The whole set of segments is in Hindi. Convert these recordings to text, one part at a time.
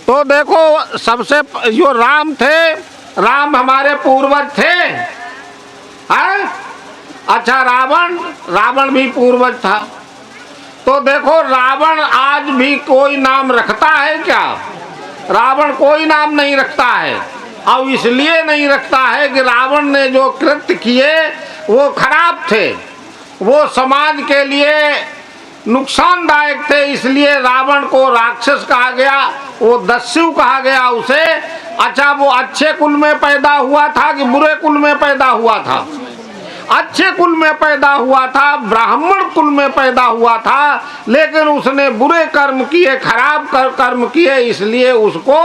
तो देखो सबसे जो राम थे, राम हमारे पूर्वज थे, हैं? अच्छा रावण भी पूर्वज था। तो देखो रावण आज भी कोई नाम रखता है क्या? रावण कोई नाम नहीं रखता है। और इसलिए नहीं रखता है कि रावण ने जो कृत्य किए वो खराब थे, वो समाज के लिए नुकसानदायक थे, इसलिए रावण को राक्षस कहा गया, वो दस्यु कहा गया उसे। अच्छा, वो अच्छे कुल में पैदा हुआ था कि बुरे कुल में पैदा हुआ था? अच्छे कुल में पैदा हुआ था, ब्राह्मण कुल में पैदा हुआ था, लेकिन उसने बुरे कर्म किए, खराब कर्म किए, इसलिए उसको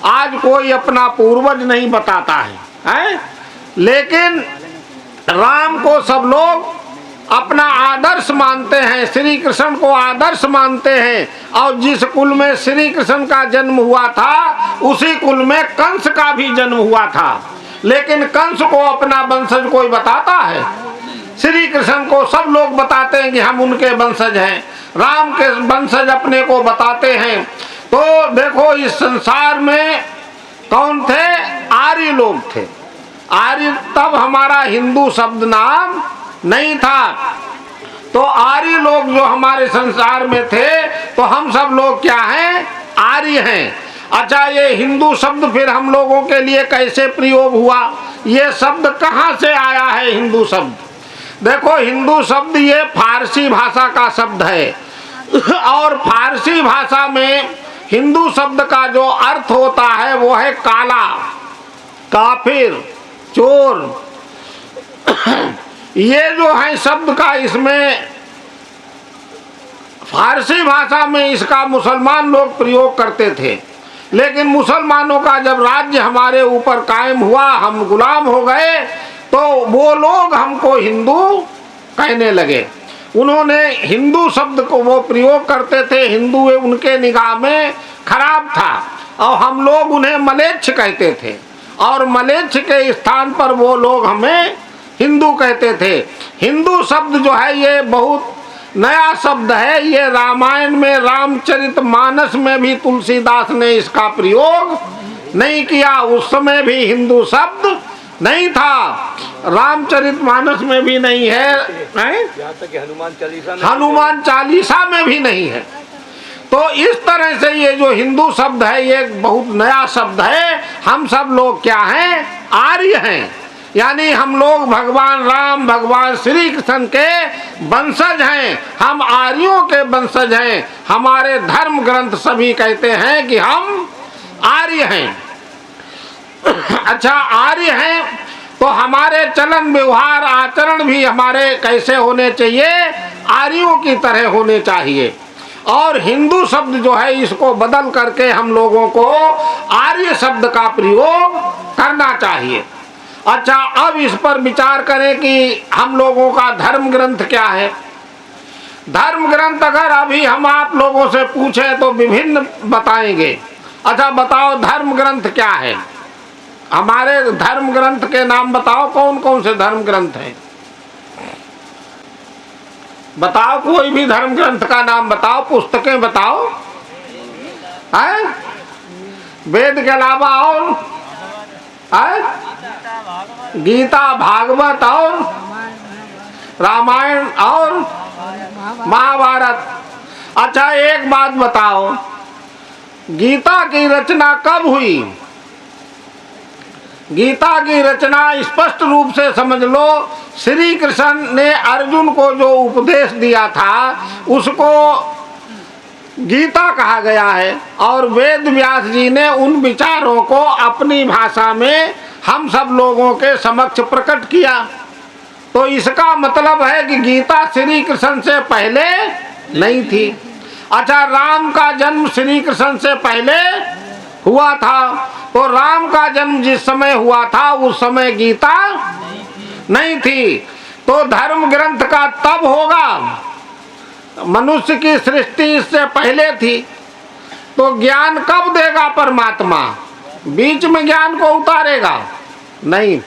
आज कोई अपना पूर्वज नहीं बताता है? लेकिन राम को सब लोग अपना आदर्श मानते हैं, श्री कृष्ण को आदर्श मानते हैं। और जिस कुल में श्री कृष्ण का जन्म हुआ था उसी कुल में कंस का भी जन्म हुआ था, लेकिन कंस को अपना वंशज कोई बताता है? श्री कृष्ण को सब लोग बताते हैं कि हम उनके वंशज हैं, राम के वंशज अपने को बताते हैं। तो देखो इस संसार में कौन थे? आर्य लोग थे। आर्य तब हमारा हिंदू शब्द नाम नहीं था। तो आर्य लोग जो हमारे संसार में थे, तो हम सब लोग क्या हैं? आर्य हैं। अच्छा, ये हिंदू शब्द फिर हम लोगों के लिए कैसे प्रयोग हुआ? ये शब्द कहाँ से आया है हिंदू शब्द? देखो हिंदू शब्द ये फारसी भाषा का शब्द है, और फारसी भाषा में हिंदू शब्द का जो अर्थ होता है वो है काला, काफिर, चोर। ये जो है शब्द का, इसमें फारसी भाषा में इसका मुसलमान लोग प्रयोग करते थे, लेकिन मुसलमानों का जब राज्य हमारे ऊपर कायम हुआ, हम गुलाम हो गए, तो वो लोग हमको हिंदू कहने लगे। उन्होंने हिंदू शब्द को वो प्रयोग करते थे, हिंदू उनके निगाह में खराब था, और हम लोग उन्हें मलेच्छ कहते थे, और मलेच्छ के स्थान पर वो लोग हमें हिंदू कहते थे। हिंदू शब्द जो है ये बहुत नया शब्द है। ये रामायण में, रामचरितमानस में भी तुलसीदास ने इसका प्रयोग नहीं किया। उस समय भी हिंदू शब्द नहीं था, रामचरितमानस में भी नहीं है, यहाँ तक कि हनुमान चालीसा में भी नहीं है। तो इस तरह से ये जो हिंदू शब्द है ये बहुत नया शब्द है। हम सब लोग क्या हैं? आर्य हैं, यानी हम लोग भगवान राम, भगवान श्री कृष्ण के वंशज हैं। हम आर्यों के वंशज हैं। हमारे धर्म ग्रंथ सभी कहते हैं कि हम आर्य हैं। अच्छा, आर्य हैं तो हमारे चलन व्यवहार आचरण भी हमारे कैसे होने चाहिए? आर्यों की तरह होने चाहिए। और हिंदू शब्द जो है इसको बदल करके हम लोगों को आर्य शब्द का प्रयोग करना चाहिए। अच्छा, अब इस पर विचार करें कि हम लोगों का धर्म ग्रंथ क्या है। धर्म ग्रंथ अगर अभी हम आप लोगों से पूछें तो विभिन्न बताएंगे। अच्छा बताओ, धर्म ग्रंथ क्या है? हमारे धर्म ग्रंथ के नाम बताओ, कौन कौन से धर्म ग्रंथ हैं? बताओ, कोई भी धर्म ग्रंथ का नाम बताओ, पुस्तकें बताओ। है वेद के अलावा और गीता, भागवत और रामायण और महाभारत। अच्छा एक बात बताओ, गीता की रचना कब हुई? गीता की रचना स्पष्ट रूप से समझ लो, श्री कृष्ण ने अर्जुन को जो उपदेश दिया था उसको गीता कहा गया है, और वेद व्यास जी ने उन विचारों को अपनी भाषा में हम सब लोगों के समक्ष प्रकट किया। तो इसका मतलब है कि गीता श्री कृष्ण से पहले नहीं थी। अच्छा, राम का जन्म श्री कृष्ण से पहले हुआ था, तो राम का जन्म जिस समय हुआ था उस समय गीता नहीं थी। तो धर्म ग्रंथ का तब होगा, मनुष्य की सृष्टि इससे पहले थी। तो ज्ञान कब देगा परमात्मा? बीच में ज्ञान को उतारेगा नहीं।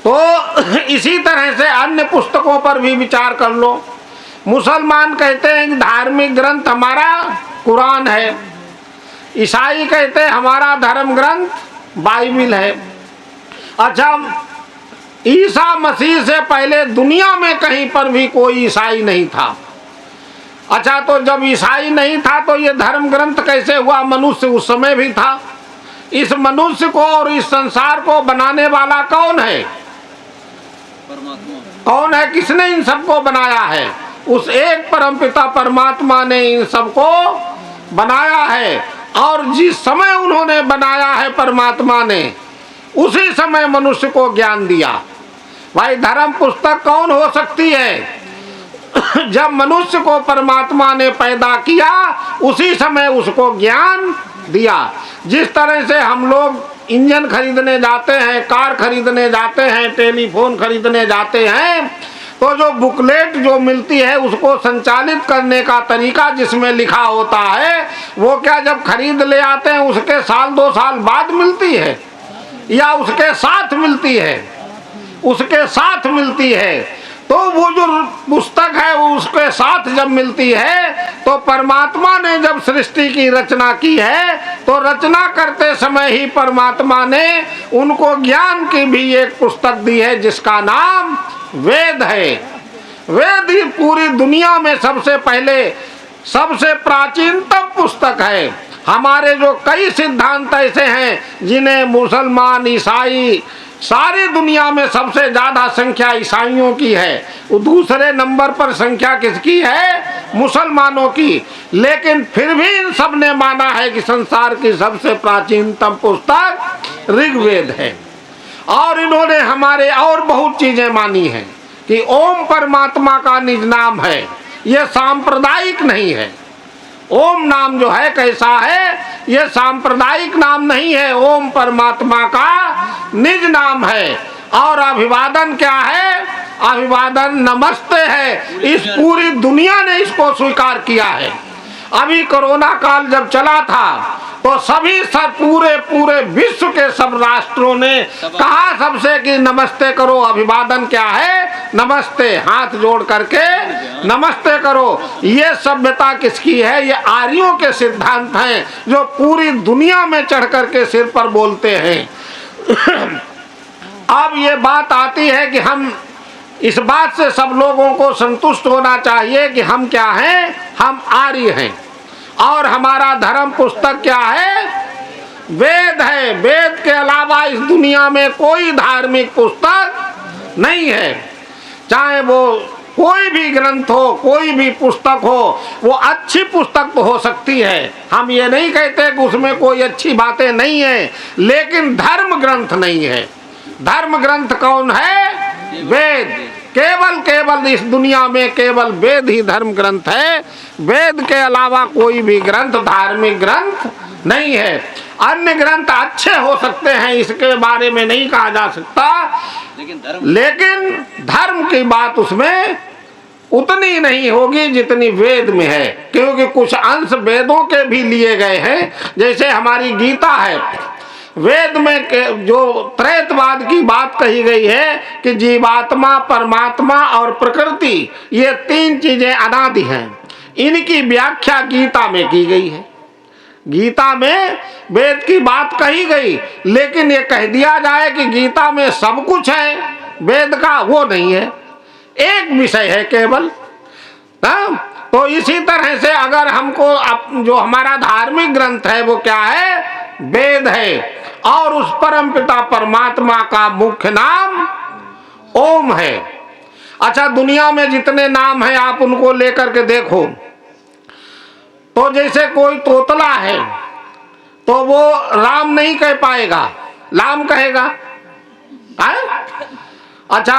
तो इसी तरह से अन्य पुस्तकों पर भी विचार कर लो। मुसलमान कहते हैं कि धार्मिक ग्रंथ हमारा कुरान है, ईसाई कहते हमारा धर्म ग्रंथ बाइबिल है। अच्छा, ईसा मसीह से पहले दुनिया में कहीं पर भी कोई ईसाई नहीं था। अच्छा, तो जब ईसाई नहीं था तो ये धर्म ग्रंथ कैसे हुआ? मनुष्य उस समय भी था। इस मनुष्य को और इस संसार को बनाने वाला कौन है? परमात्मा। कौन है? किसने इन सबको बनाया है? उस एक परमपिता परमात्मा ने इन सबको बनाया है। और जिस समय उन्होंने बनाया है परमात्मा ने, उसी समय मनुष्य को ज्ञान दिया। भाई, धर्म पुस्तक कौन हो सकती है? जब मनुष्य को परमात्मा ने पैदा किया, उसी समय उसको ज्ञान दिया। जिस तरह से हम लोग इंजन खरीदने जाते हैं, कार खरीदने जाते हैं, टेलीफोन खरीदने जाते हैं, तो जो बुकलेट जो मिलती है उसको संचालित करने का तरीका जिसमें लिखा होता है, वो क्या जब खरीद ले आते हैं उसके साल 2 साल बाद मिलती है या उसके साथ मिलती है? उसके साथ मिलती है। तो वो जो पुस्तक है वो उसके साथ जब मिलती है, तो परमात्मा ने जब सृष्टि की रचना की है, तो रचना करते समय ही परमात्मा ने उनको ज्ञान की भी एक पुस्तक दी है जिसका नाम वेद है। वेद ही पूरी दुनिया में सबसे पहले, सबसे प्राचीनतम पुस्तक है। हमारे जो कई सिद्धांत ऐसे हैं जिन्हें मुसलमान, ईसाई, सारी दुनिया में सबसे ज्यादा संख्या ईसाइयों की है। दूसरे नंबर पर संख्या किसकी है? मुसलमानों की। लेकिन फिर भी इन सब ने माना है कि संसार की सबसे प्राचीनतम पुस्तक ऋग्वेद है। और इन्होंने हमारे और बहुत चीजें मानी हैं कि ओम परमात्मा का निज नाम है। यह सांप्रदायिक नहीं है। ओम नाम जो है कैसा है? यह सांप्रदायिक नाम नहीं है। ओम परमात्मा का निज नाम है। और अभिवादन क्या है? अभिवादन नमस्ते है। इस पूरी दुनिया ने इसको स्वीकार किया है। अभी कोरोना काल जब चला था तो सभी सब पूरे विश्व के सब राष्ट्रों ने कहा सबसे कि नमस्ते करो। अभिवादन क्या है? नमस्ते, हाथ जोड़ करके नमस्ते करो। ये सभ्यता किसकी है? ये आर्यों के सिद्धांत हैं जो पूरी दुनिया में चढ़ करके सिर पर बोलते हैं। अब ये बात आती है कि हम इस बात से सब लोगों को संतुष्ट होना चाहिए कि हम क्या हैं? हम आर्य हैं। और हमारा धर्म पुस्तक क्या है? वेद है। वेद के अलावा इस दुनिया में कोई धार्मिक पुस्तक नहीं है। चाहे वो कोई भी ग्रंथ हो, कोई भी पुस्तक हो, वो अच्छी पुस्तक तो हो सकती है। हम ये नहीं कहते कि उसमें कोई अच्छी बातें नहीं है, लेकिन धर्म ग्रंथ नहीं है। धर्म ग्रंथ कौन है? वेद। केवल इस दुनिया में केवल वेद ही धर्म ग्रंथ है। वेद के अलावा कोई भी ग्रंथ धार्मिक ग्रंथ नहीं है। अन्य ग्रंथ अच्छे हो सकते हैं, इसके बारे में नहीं कहा जा सकता, लेकिन धर्म की बात उसमें उतनी नहीं होगी जितनी वेद में है। क्योंकि कुछ अंश वेदों के भी लिए गए हैं। जैसे हमारी गीता है, वेद में जो त्रैतवाद की बात कही गई है कि जीवात्मा, परमात्मा और प्रकृति, ये 3 चीजें अनादि हैं, इनकी व्याख्या गीता में की गई है। गीता में वेद की बात कही गई, लेकिन ये कह दिया जाए कि गीता में सब कुछ है वेद का, वो नहीं है। एक विषय है केवल। तो इसी तरह से अगर हमको जो हमारा धार्मिक ग्रंथ है वो क्या है? वेद है। और उस परम पिता परमात्मा का मुख्य नाम ओम है। अच्छा, दुनिया में जितने नाम हैं आप उनको लेकर के देखो, तो जैसे कोई तोतला है तो वो राम नहीं कह पाएगा, लाम कहेगा है? अच्छा,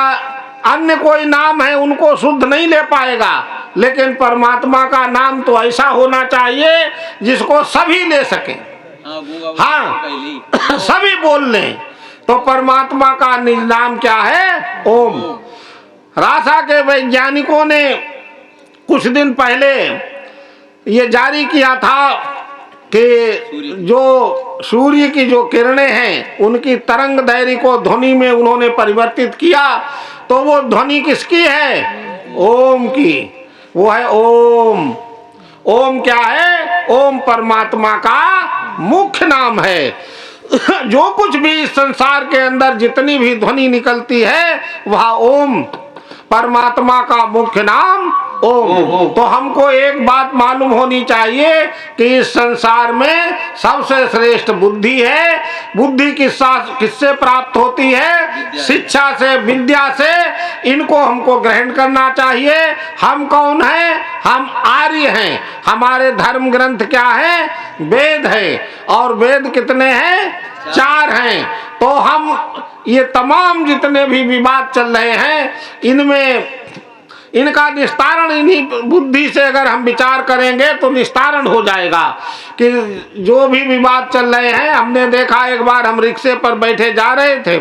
अन्य कोई नाम है उनको शुद्ध नहीं ले पाएगा, लेकिन परमात्मा का नाम तो ऐसा होना चाहिए जिसको सभी ले सके। हाँ, सभी बोल लें। तो परमात्मा का निज नाम क्या है? ओम। रासा के वैज्ञानिकों ने कुछ दिन पहले ये जारी किया था कि जो सूर्य की जो किरणें हैं उनकी तरंग दैर्घ्य को ध्वनि में उन्होंने परिवर्तित किया। तो वो ध्वनि किसकी है? ओम की। वो है ओम। ओम क्या है? ओम परमात्मा का मुख्य नाम है। जो कुछ भी इस संसार के अंदर जितनी भी ध्वनि निकलती है वह ओम, परमात्मा का मुख्य नाम ओम। तो हमको एक बात मालूम होनी चाहिए कि इस संसार में सबसे श्रेष्ठ बुद्धि है। बुद्धि किससे प्राप्त होती है? शिक्षा से, विद्या से। इनको हमको ग्रहण करना चाहिए। हम कौन हैं? हम आर्य हैं। हमारे धर्म ग्रंथ क्या है? वेद है। और वेद कितने हैं? 4 हैं। तो हम ये तमाम जितने भी विवाद चल रहे हैं इनमें इनका निस्तारण इन्हीं बुद्धि से अगर हम विचार करेंगे तो निस्तारण हो जाएगा। कि जो भी विवाद चल रहे हैं, हमने देखा एक बार हम रिक्शे पर बैठे जा रहे थे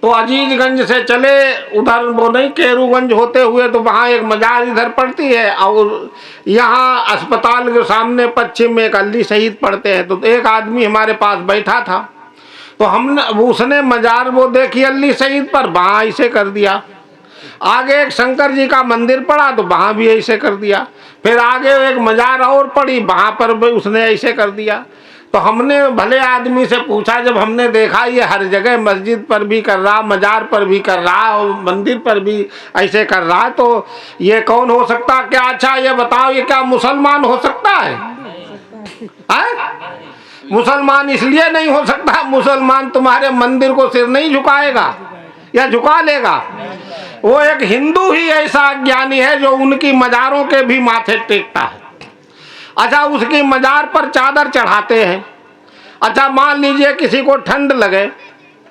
तो अजीजगंज से चले, उधर वो नहीं केरूगंज होते हुए, तो वहाँ एक मजार इधर पड़ती है और यहाँ अस्पताल के सामने पश्चिम में एक अल्ली शहीद पड़ते हैं। तो एक आदमी हमारे पास बैठा था तो हमने उसने मजार वो देखी अल्ली शहीद पर, वहाँ ऐसे कर दिया। आगे एक शंकर जी का मंदिर पड़ा तो वहाँ भी ऐसे कर दिया। फिर आगे एक मजार और पड़ी, वहाँ पर भी उसने ऐसे कर दिया। तो हमने भले आदमी से पूछा, जब हमने देखा ये हर जगह मस्जिद पर भी कर रहा, मजार पर भी कर रहा और मंदिर पर भी ऐसे कर रहा, तो ये कौन हो सकता? क्या अच्छा ये बताओ, ये क्या मुसलमान हो सकता है? मुसलमान इसलिए नहीं हो सकता, मुसलमान तुम्हारे मंदिर को सिर नहीं झुकाएगा या झुका लेगा। वो एक हिंदू ही ऐसा ज्ञानी है जो उनकी मजारों के भी माथे टेकता है। अच्छा, उसकी मजार पर चादर चढ़ाते हैं। अच्छा, मान लीजिए किसी को ठंड लगे,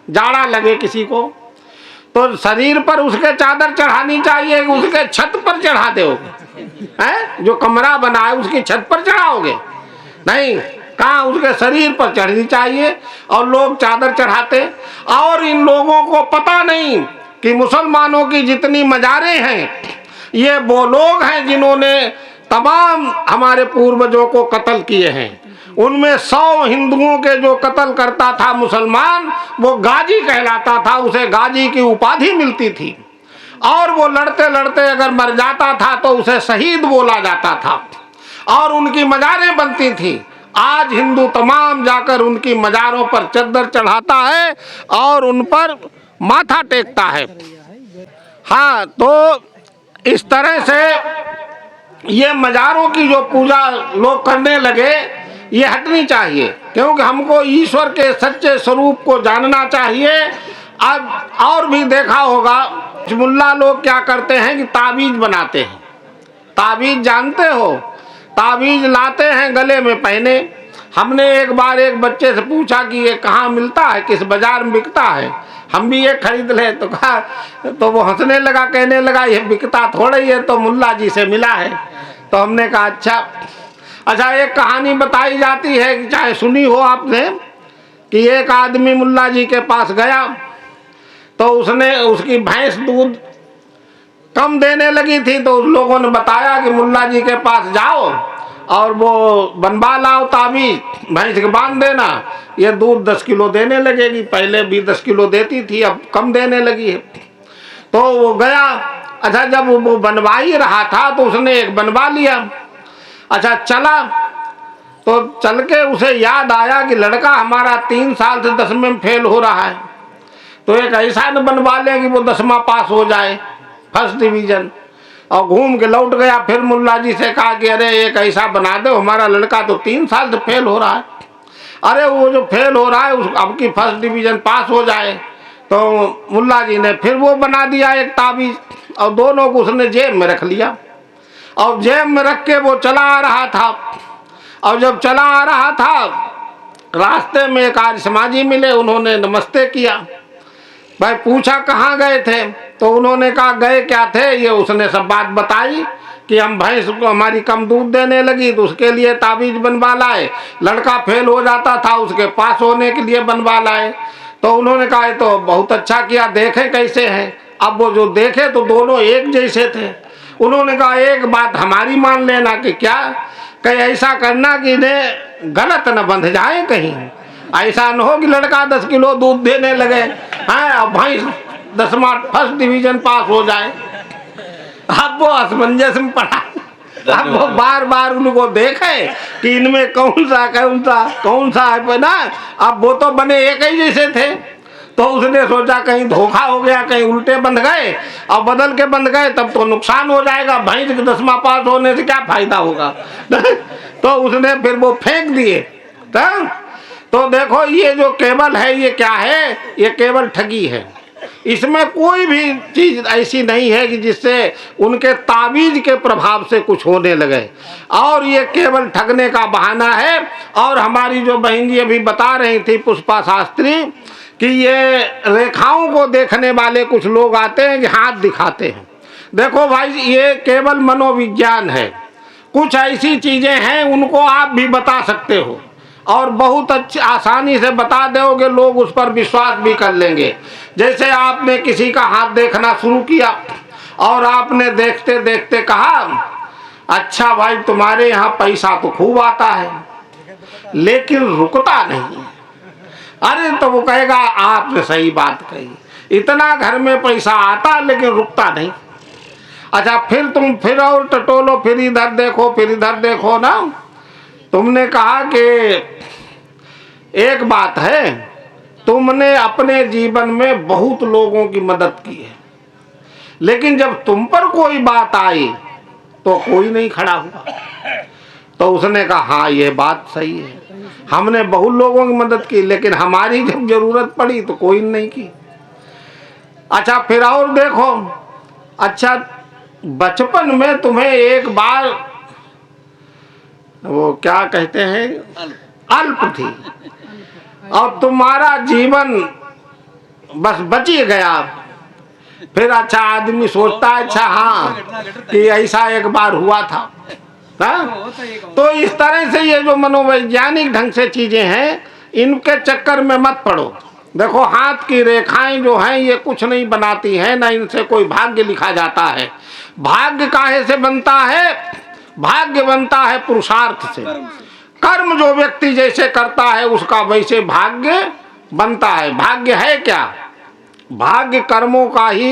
जाड़ा लगे किसी को, तो शरीर पर उसके चादर चढ़ानी चाहिए, उसके छत पर चढ़ा दोगे? हैं? जो कमरा बना है उसकी छत पर चढ़ाओगे? नहीं, कहाँ, उसके शरीर पर चढ़नी चाहिए। और लोग चादर चढ़ाते। और इन लोगों को पता नहीं कि मुसलमानों की जितनी मजारें हैं ये वो लोग हैं जिन्होंने तमाम हमारे पूर्वजों को कत्ल किए हैं। उनमें 100 हिंदुओं के जो कत्ल करता था मुसलमान, वो गाजी कहलाता था, उसे गाजी की उपाधि मिलती थी। और वो लड़ते लड़ते अगर मर जाता था तो उसे शहीद बोला जाता था और उनकी मजारें बनती थी। आज हिंदू तमाम जाकर उनकी मजारों पर चद्दर चढ़ाता है और उन पर माथा टेकता है। हाँ, तो इस तरह से ये मजारों की जो पूजा लोग करने लगे, ये हटनी चाहिए, क्योंकि हमको ईश्वर के सच्चे स्वरूप को जानना चाहिए। अब और भी देखा होगा, मुल्ला लोग क्या करते हैं कि ताबीज बनाते हैं। ताबीज जानते हो? ताबीज लाते हैं, गले में पहने। हमने एक बार एक बच्चे से पूछा कि ये कहाँ मिलता है, किस बाजार में बिकता है, हम भी ये खरीद ले। तो कहा, तो वो हंसने लगा, कहने लगा ये बिकता थोड़ा ही है, तो मुल्ला जी से मिला है। तो हमने कहा अच्छा, एक कहानी बताई जाती है कि चाहे सुनी हो आपने, कि एक आदमी मुल्ला जी के पास गया तो उसने उसकी भैंस दूध कम देने लगी थी। तो उस लोगों ने बताया कि मुल्ला जी के पास जाओ और वो बनवा लाओ ताबीज, भैंस के बांध देना, ये दूध 10 किलो देने लगेगी। पहले भी 10 किलो देती थी, अब कम देने लगी है। तो वो गया। अच्छा, जब वो बनवा ही रहा था तो उसने एक बनवा लिया। अच्छा, चला तो चल के उसे याद आया कि लड़का हमारा 3 साल से 10वें में फेल हो रहा है, तो एक ऐसा न बनवा ले कि वो 10वां पास हो जाए, फर्स्ट डिवीजन। और घूम के लौट गया। फिर मुल्ला जी से कहा कि अरे एक ऐसा बना दो, हमारा लड़का तो 3 साल से फेल हो रहा है। अरे वो जो फेल हो रहा है उस अब की फर्स्ट डिवीजन पास हो जाए। तो मुल्ला जी ने फिर वो बना दिया एक ताबीज, और दोनों को उसने जेब में रख लिया। और जेब में रख के वो चला आ रहा था। और जब चला आ रहा था, रास्ते में एक आर्य समाजी मिले, उन्होंने नमस्ते किया। भाई पूछा कहाँ गए थे, तो उन्होंने कहा गए क्या थे, ये उसने सब बात बताई कि हम भैंस को हमारी कम दूध देने लगी तो उसके लिए ताबीज बनवा लाए, लड़का फेल हो जाता था उसके पास होने के लिए बनवा लाए। तो उन्होंने कहा तो बहुत अच्छा किया, देखें कैसे हैं। अब वो जो देखे तो दोनों एक जैसे थे। उन्होंने कहा एक बात हमारी मान लेना कि क्या, कहीं ऐसा करना कि इन्हें गलत न बंध जाए, कहीं ऐसा न हो कि लड़का 10 किलो दूध देने लगे हैं और भैंस 10वां फर्स्ट डिवीजन पास हो जाए। अब वो असमंजस में पड़ा। अब वो बार बार उनको देखे कि इनमें कौन सा है ना। अब वो तो बने एक ही जैसे थे, तो उसने सोचा कहीं धोखा हो गया, कहीं उल्टे बंध गए और बदल के बंध गए तब तो नुकसान हो जाएगा, भैंस के 10वां पास होने से क्या फायदा होगा। तो उसने फिर वो फेंक दिए। तो देखो ये जो केवल है ये क्या है, ये केवल ठगी है। इसमें कोई भी चीज ऐसी नहीं है कि जिससे उनके तावीज के प्रभाव से कुछ होने लगे, और ये केवल ठगने का बहाना है। और हमारी जो बहन जी अभी बता रही थी पुष्पा शास्त्री कि ये रेखाओं को देखने वाले कुछ लोग आते हैं कि हाथ दिखाते हैं। देखो भाई ये केवल मनोविज्ञान है, कुछ ऐसी चीजें हैं उनको आप भी बता सकते हो और बहुत अच्छी आसानी से बता दोगे, लोग उस पर विश्वास भी कर लेंगे। जैसे आपने किसी का हाथ देखना शुरू किया और आपने देखते देखते कहा अच्छा भाई तुम्हारे यहाँ पैसा तो खूब आता है लेकिन रुकता नहीं। अरे तो वो कहेगा आपने सही बात कही, इतना घर में पैसा आता लेकिन रुकता नहीं। अच्छा फिर तुम फिर और टटोलो, फिर इधर देखो फिर इधर देखो ना। तुमने कहा कि एक बात है, तुमने अपने जीवन में बहुत लोगों की मदद की है लेकिन जब तुम पर कोई बात आई तो कोई नहीं खड़ा हुआ। तो उसने कहा हाँ ये बात सही है, हमने बहुत लोगों की मदद की लेकिन हमारी जब जरूरत पड़ी तो कोई नहीं की। अच्छा फिर और देखो, अच्छा बचपन में तुम्हें एक बार वो क्या कहते हैं अल्प थी और तुम्हारा जीवन बस बच ही गया। फिर अच्छा आदमी सोचता है अच्छा हाँ कि ऐसा एक बार हुआ था। तो इस तरह से ये जो मनोवैज्ञानिक ढंग से चीजें हैं इनके चक्कर में मत पड़ो। देखो हाथ की रेखाएं जो हैं ये कुछ नहीं बनाती हैं, ना इनसे कोई भाग्य लिखा जाता है। भाग्य काहे से बनता है? भाग्य बनता है पुरुषार्थ से। कर्म जो व्यक्ति जैसे करता है उसका वैसे भाग्य बनता है। भाग्य है क्या? भाग्य कर्मों का ही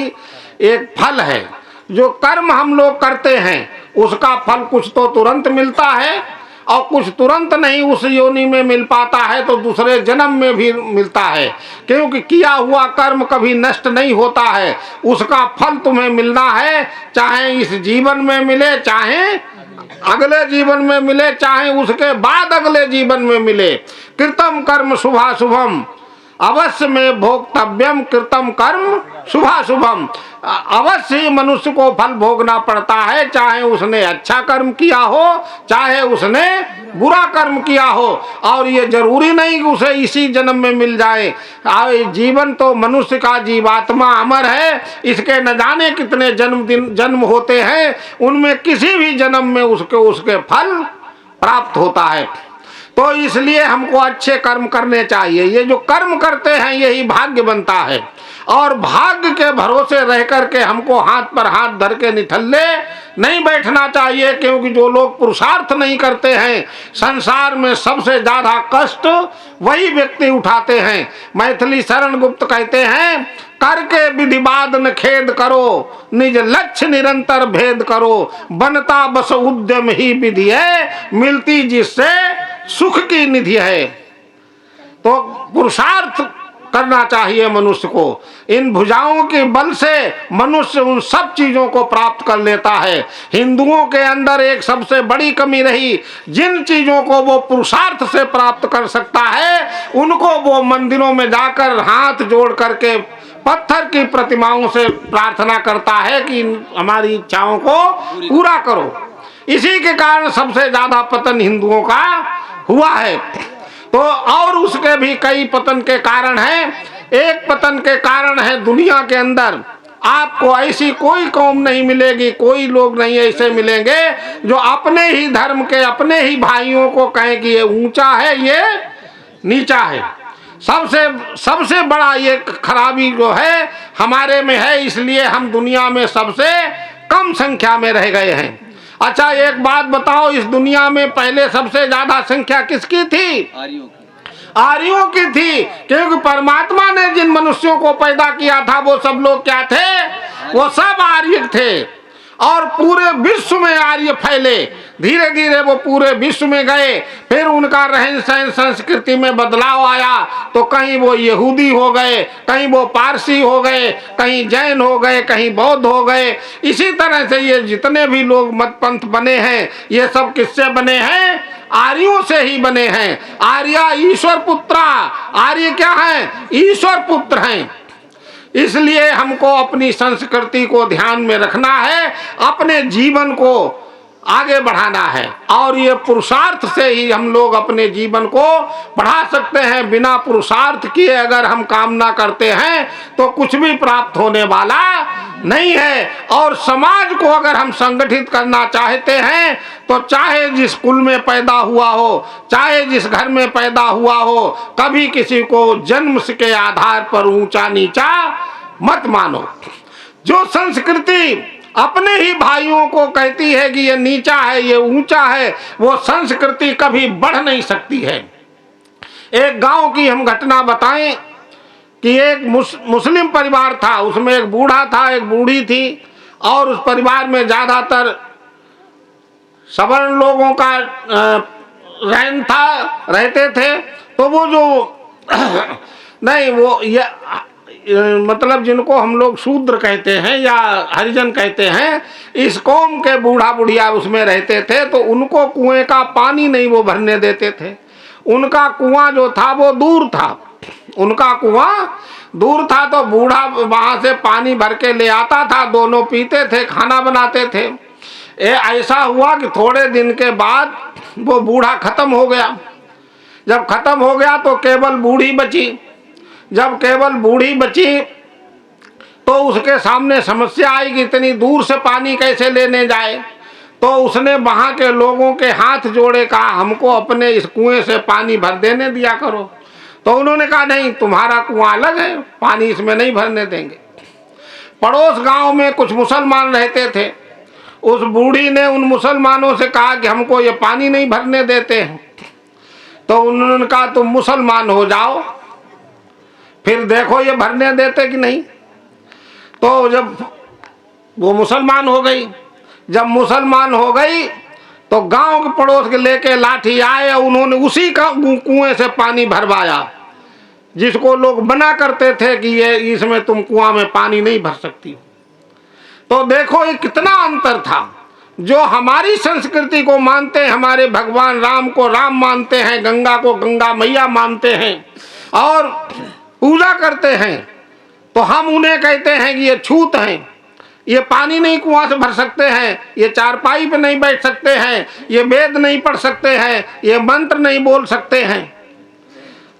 एक फल है। जो कर्म हम लोग करते हैं उसका फल कुछ तो तुरंत मिलता है और कुछ तुरंत नहीं उस योनि में मिल पाता है तो दूसरे जन्म में भी मिलता है, क्योंकि किया हुआ कर्म कभी नष्ट नहीं होता है। उसका फल तुम्हें मिलना है, चाहे इस जीवन में मिले, चाहे अगले जीवन में मिले, चाहे उसके बाद अगले जीवन में मिले। कृतम कर्म शुभाशुभम अवश्य में भोक्तव्यम, कृतम कर्म शुभाशुभम। अवश्य ही मनुष्य को फल भोगना पड़ता है, चाहे उसने अच्छा कर्म किया हो चाहे उसने बुरा कर्म किया हो। और ये जरूरी नहीं कि उसे इसी जन्म में मिल जाए। जीवन तो मनुष्य का जीवात्मा अमर है, इसके न जाने कितने जन्म होते हैं, उनमें किसी भी जन्म में उसके फल प्राप्त होता है। तो इसलिए हमको अच्छे कर्म करने चाहिए। ये जो कर्म करते हैं यही भाग्य बनता है और भाग्य के भरोसे रह करके हमको हाथ पर हाथ धर के निठल्ले नहीं बैठना चाहिए, क्योंकि जो लोग पुरुषार्थ नहीं करते हैं संसार में सबसे ज्यादा कष्ट वही व्यक्ति उठाते हैं। मैथिली शरण गुप्त कहते हैं करके विधिवाद न खेद करो, निज लक्ष्य निरंतर भेद करो, बनता बस उद्यम ही विधि है, मिलती जिससे सुख की निधि है। तो पुरुषार्थ करना चाहिए मनुष्य को। इन भुजाओं के बल से मनुष्य उन सब चीजों को प्राप्त कर लेता है। हिंदुओं के अंदर एक सबसे बड़ी कमी रही, जिन चीजों को वो पुरुषार्थ से प्राप्त कर सकता है उनको वो मंदिरों में जाकर हाथ जोड़ करके पत्थर की प्रतिमाओं से प्रार्थना करता है कि हमारी इच्छाओं को पूरा करो। इसी के कारण सबसे ज्यादा पतन हिंदुओं का हुआ है। तो और उसके भी कई पतन के कारण हैं। एक पतन के कारण है दुनिया के अंदर आपको ऐसी कोई कौम नहीं मिलेगी, कोई लोग नहीं ऐसे मिलेंगे जो अपने ही धर्म के अपने ही भाइयों को कहें कि ये ऊंचा है ये नीचा है। सबसे बड़ा ये खराबी जो है हमारे में है, इसलिए हम दुनिया में सबसे कम संख्या में रह गए हैं। अच्छा एक बात बताओ, इस दुनिया में पहले सबसे ज्यादा संख्या किसकी थी? आर्यों की थी, क्योंकि परमात्मा ने जिन मनुष्यों को पैदा किया था वो सब लोग क्या थे? वो सब आर्य थे। और पूरे विश्व में आर्य फैले। धीरे धीरे वो पूरे विश्व में गए, फिर उनका रहन सहन संस्कृति में बदलाव आया, तो कहीं वो यहूदी हो गए, कहीं वो पारसी हो गए, कहीं जैन हो गए, कहीं बौद्ध हो गए। इसी तरह से ये जितने भी लोग मत पंथ बने हैं, ये सब किससे बने हैं? आर्यों से ही बने हैं। आर्या ईश्वर पुत्रा, आर्य क्या है? ईश्वर पुत्र हैं। इसलिए हमको अपनी संस्कृति को ध्यान में रखना है, अपने जीवन को आगे बढ़ाना है, और ये पुरुषार्थ से ही हम लोग अपने जीवन को बढ़ा सकते हैं। बिना पुरुषार्थ किए अगर हम कामना करते हैं तो कुछ भी प्राप्त होने वाला नहीं है। और समाज को अगर हम संगठित करना चाहते हैं तो चाहे जिस कुल में पैदा हुआ हो, चाहे जिस घर में पैदा हुआ हो, कभी किसी को जन्म के आधार पर ऊंचा नीचा मत मानो। जो संस्कृति अपने ही भाइयों को कहती है कि ये नीचा है, ये ऊंचा है, वो संस्कृति कभी बढ़ नहीं सकती है। एक गांव की हम घटना बताएं कि एक मुस्लिम परिवार था, उसमें एक बूढ़ा था, एक बूढ़ी थी, और उस परिवार में ज्यादातर सवर्ण लोगों का रहन था, रहते थे। तो वो जो नहीं वो ये मतलब जिनको हम लोग शूद्र कहते हैं या हरिजन कहते हैं, इस कौम के बूढ़ा बुढ़िया उसमें रहते थे। तो उनको कुएं का पानी नहीं वो भरने देते थे। उनका कुआं जो था वो दूर था, उनका कुआं दूर था। तो बूढ़ा वहां से पानी भर के ले आता था, दोनों पीते थे, खाना बनाते थे। ऐसा हुआ कि थोड़े दिन के बाद वो बूढ़ा खत्म हो गया। जब खत्म हो गया तो केवल बूढ़ी बची। जब केवल बूढ़ी बची तो उसके सामने समस्या आई कि इतनी दूर से पानी कैसे लेने जाए। तो उसने वहां के लोगों के हाथ जोड़े, कहा हमको अपने इस कुएं से पानी भर देने दिया करो। तो उन्होंने कहा नहीं, तुम्हारा कुआं अलग है, पानी इसमें नहीं भरने देंगे। पड़ोस गांव में कुछ मुसलमान रहते थे। उस बूढ़ी ने उन मुसलमानों से कहा कि हमको ये पानी नहीं भरने देते हैं। तो उन्होंने कहा तुम मुसलमान हो जाओ, फिर देखो ये भरने देते कि नहीं। तो जब वो मुसलमान हो गई, जब मुसलमान हो गई तो गांव के पड़ोस के लेके लाठी आए, उन्होंने उसी का कुएं से पानी भरवाया जिसको लोग मना करते थे कि ये इसमें तुम कुआं में पानी नहीं भर सकती। तो देखो ये कितना अंतर था। जो हमारी संस्कृति को मानते हैं, हमारे भगवान राम को राम मानते हैं, गंगा को गंगा मैया मानते हैं और पूजा करते हैं, तो हम उन्हें कहते हैं कि ये छूत हैं, ये पानी नहीं कुआं से भर सकते हैं, ये चारपाई पे नहीं बैठ सकते हैं, ये वेद नहीं पढ़ सकते हैं, ये मंत्र नहीं बोल सकते हैं।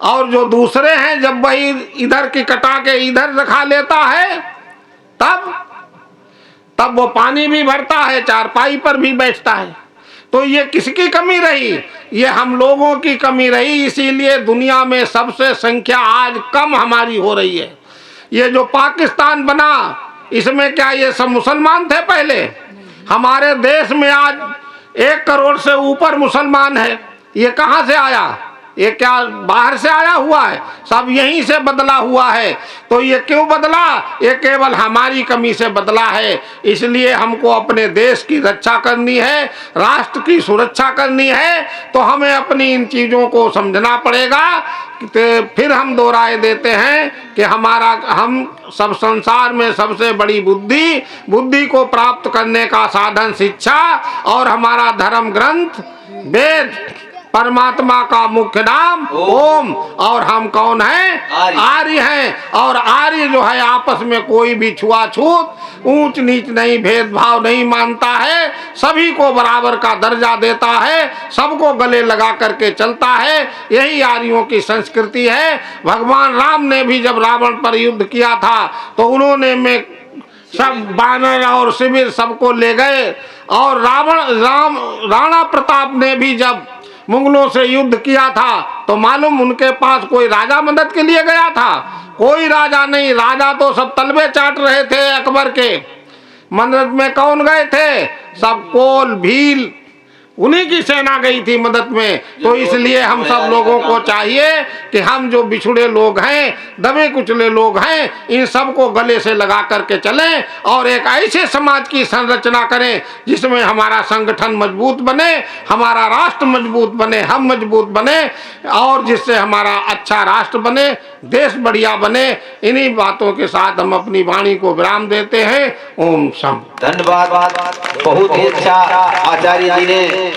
और जो दूसरे हैं, जब वही इधर की कटा के इधर रखा लेता है तब वो पानी भी भरता है, चारपाई पर भी बैठता है। तो ये किसकी कमी रही? ये हम लोगों की कमी रही। इसीलिए दुनिया में सबसे संख्या आज कम हमारी हो रही है। ये जो पाकिस्तान बना, इसमें क्या ये सब मुसलमान थे पहले? हमारे देश में आज 1 करोड़ से ऊपर मुसलमान है। ये कहाँ से आया? ये क्या बाहर से आया हुआ है? सब यहीं से बदला हुआ है। तो ये क्यों बदला? ये केवल हमारी कमी से बदला है। इसलिए हमको अपने देश की रक्षा करनी है, राष्ट्र की सुरक्षा करनी है, तो हमें अपनी इन चीज़ों को समझना पड़ेगा। तो फिर हम दो राय देते हैं कि हम सब संसार में सबसे बड़ी बुद्धि को प्राप्त करने का साधन शिक्षा, और हमारा धर्म ग्रंथ वेद, परमात्मा का मुख्य नाम ओम, और हम कौन हैं? आर्य हैं। और आर्य जो है आपस में कोई भी छुआछूत, ऊंच नीच नहीं, भेदभाव नहीं मानता है, सभी को बराबर का दर्जा देता है, सबको गले लगा करके चलता है। यही आर्यों की संस्कृति है। भगवान राम ने भी जब रावण पर युद्ध किया था तो उन्होंने में सब बानर और शिविर सबको ले गए। और राणा प्रताप ने भी जब मुगलों से युद्ध किया था तो मालूम उनके पास कोई राजा मदद के लिए गया था? कोई राजा नहीं। राजा तो सब तलबे चाट रहे थे अकबर के। मदद में कौन गए थे? सब कोल भील उन्हीं की सेना गई थी मदद में। तो इसलिए हम सब लोगों को चाहिए कि हम जो बिछुड़े लोग हैं, दबे कुचले लोग हैं, इन सबको गले से लगा करके चलें और एक ऐसे समाज की संरचना करें जिसमें हमारा संगठन मजबूत बने, हमारा राष्ट्र मजबूत बने, हम मजबूत बने और जिससे हमारा अच्छा राष्ट्र बने, देश बढ़िया बने। इन्हीं बातों के साथ हम अपनी वाणी को विराम देते हैं। ओम शम। धन्यवाद। बहुत ही अच्छा आचार्य जी ने